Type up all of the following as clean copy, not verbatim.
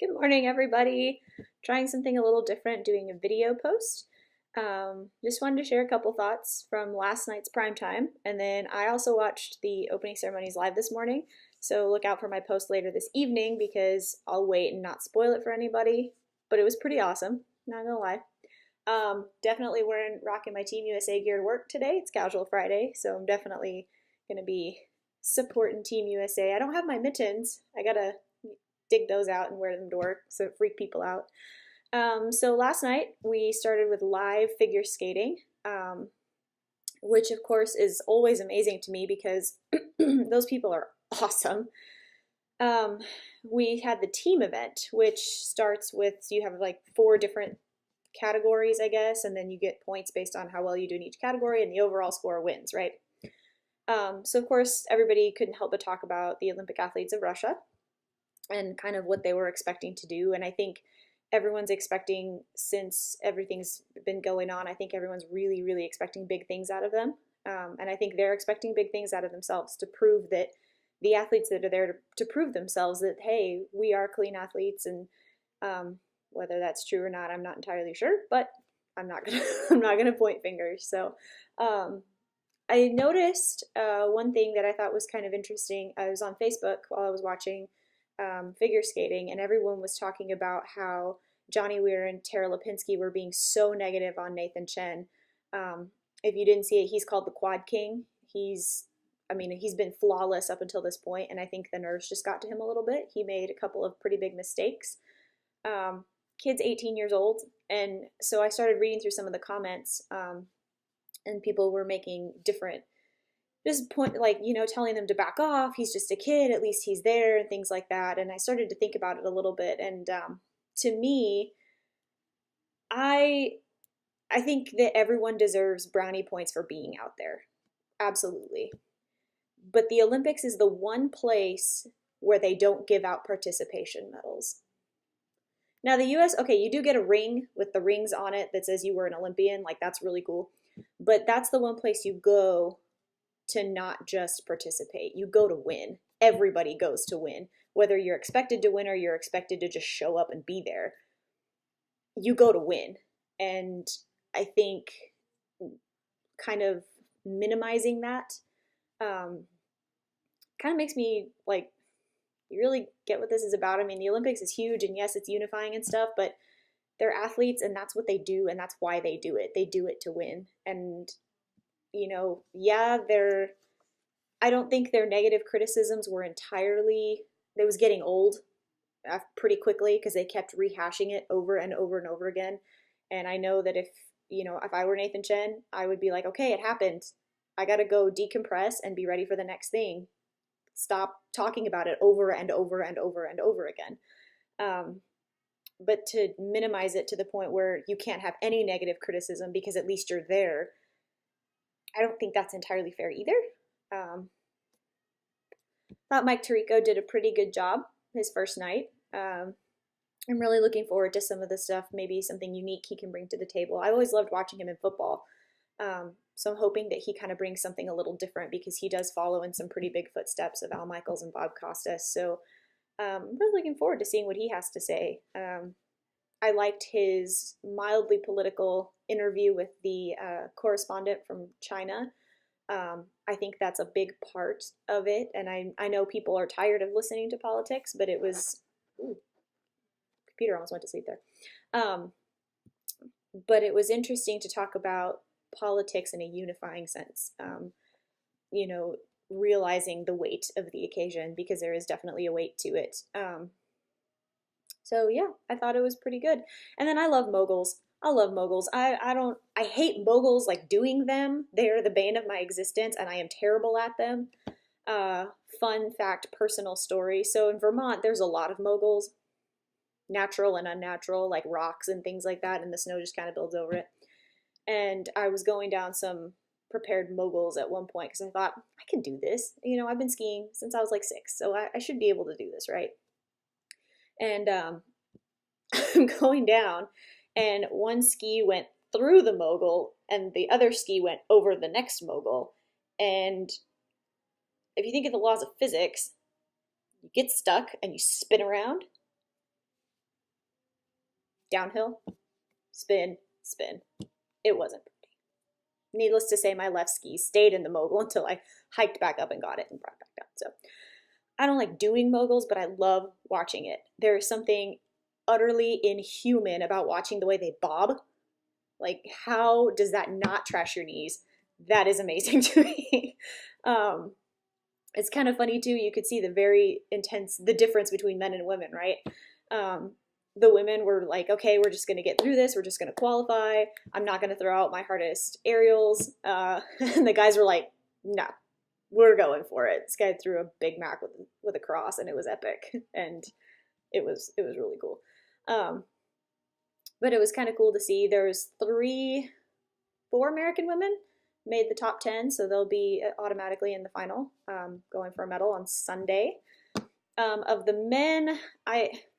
Good morning, everybody. Trying something a little different, doing a video post. Just wanted to share a couple thoughts from last night's prime time, and then I also watched the opening ceremonies live this morning. So look out for my post later this evening because I'll wait and not spoil it for anybody. But it was pretty awesome, not gonna lie. Definitely wearing rocking my Team USA gear to work today. It's Casual Friday, so I'm definitely gonna be supporting Team USA. I don't have my mittens. I gotta dig those out and wear them to work so it freak people out. So last night we started with live figure skating, which of course is always amazing to me because those people are awesome. Um, we had the team event, which starts with, so you have like four different categories, I guess, and then you get points based on how well you do in each category, and the overall score wins, right? So of course, everybody couldn't help but talk about the Olympic athletes of Russia and kind of what they were expecting to do. And I think everyone's expecting, since everything's been going on, I think everyone's really, really expecting big things out of them. And I think they're expecting big things out of themselves to prove that the athletes that are there to prove themselves that, hey, we are clean athletes. And whether that's true or not, I'm not entirely sure, but I'm not gonna I'm not gonna point fingers. So I noticed one thing that I thought was kind of interesting. I was on Facebook while I was watching figure skating, and everyone was talking about how Johnny Weir and Tara Lipinski were being so negative on Nathan Chen. If you didn't see it, he's called the Quad King. He's been flawless up until this point, and I think the nerves just got to him a little bit. He made a couple of pretty big mistakes. Kid's 18 years old, and so I started reading through some of the comments, and people were making different just point, like, telling them to back off. He's just a kid, at least he's there, and things like that. And I started to think about it a little bit, and to me, I I think that everyone deserves brownie points for being out there, absolutely. But the Olympics is the one place where they don't give out participation medals. Now the US, okay, you do get a ring with the rings on it that says you were an Olympian, like that's really cool. But that's the one place you go to not just participate. You go to win. Everybody goes to win. Whether you're expected to win or you're expected to just show up and be there, you go to win. And I think kind of minimizing that um, kind of makes me like, you really get what this is about. I mean, the Olympics is huge, and yes, it's unifying and stuff, but they're athletes, and that's what they do, and that's why they do it. They do it to win. And, yeah, I don't think their negative criticisms were entirely, it was getting old pretty quickly because they kept rehashing it over and over and over again. And I know that if I were Nathan Chen, I would be like, okay, it happened. I got to go decompress and be ready for the next thing. Stop talking about it over and over and over and over again. But to minimize it to the point where you can't have any negative criticism because at least you're there, I don't think that's entirely fair either. Thought Mike Tirico did a pretty good job his first night. I'm really looking forward to some of the stuff, maybe something unique he can bring to the table. I always loved watching him in football. So I'm hoping that he kind of brings something a little different because he does follow in some pretty big footsteps of Al Michaels and Bob Costas. So I'm really looking forward to seeing what he has to say. I liked his mildly political interview with the correspondent from China. I think that's a big part of it, and I know people are tired of listening to politics, but it was, ooh, computer almost went to sleep there. But it was interesting to talk about politics in a unifying sense. You know, realizing the weight of the occasion because there is definitely a weight to it. So yeah, I thought it was pretty good. And then I love moguls. I love moguls. I hate moguls like doing them. They're the bane of my existence and I am terrible at them. Uh, Fun fact, personal story. So in Vermont, there's a lot of moguls, natural and unnatural, like rocks and things like that, and the snow just kind of builds over it. And I was going down some prepared moguls at one point because I thought, I can do this. I've been skiing since I was like 6, so I should be able to do this, right? And I'm going down, and one ski went through the mogul, and the other ski went over the next mogul. And if you think of the laws of physics, you get stuck and you spin around. downhill, spin, spin. It wasn't pretty. Needless to say, my left ski stayed in the mogul until I hiked back up and got it and brought it back down. So I don't like doing moguls, but I love watching it. There is something utterly inhuman about watching the way they bob. Like, how does that not trash your knees? That is amazing to me. It's kind of funny too. You could see the difference between men and women, right? The women were like, okay, we're just going to get through this. We're just going to qualify. I'm not going to throw out my hardest aerials. And the guys were like, no, we're going for it. This guy threw a Big Mac with a cross, and it was epic. And it was really cool. But it was kind of cool to see. There was 4 American women made the top 10, so they'll be automatically in the final, going for a medal on Sunday. Of the men,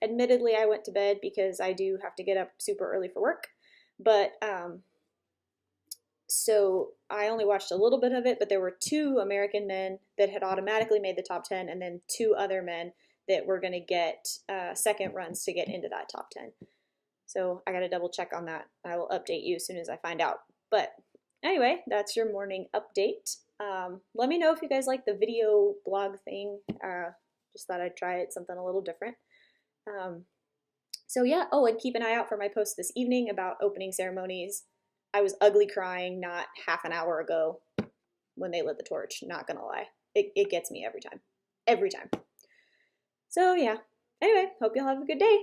admittedly I went to bed because I do have to get up super early for work, but so I only watched a little bit of it, but there were 2 American men that had automatically made the top 10, and then 2 other men that were going to get second runs to get into that top 10. So I got to double check on that. I will update you as soon as I find out. But anyway, that's your morning update. Let me know if you guys like the video blog thing. Just thought I'd try it, something a little different. So yeah, oh, and keep an eye out for my post this evening about opening ceremonies. I was ugly crying not half an hour ago when they lit the torch, not gonna lie. It gets me every time. Every time. So yeah, anyway, hope y'all have a good day.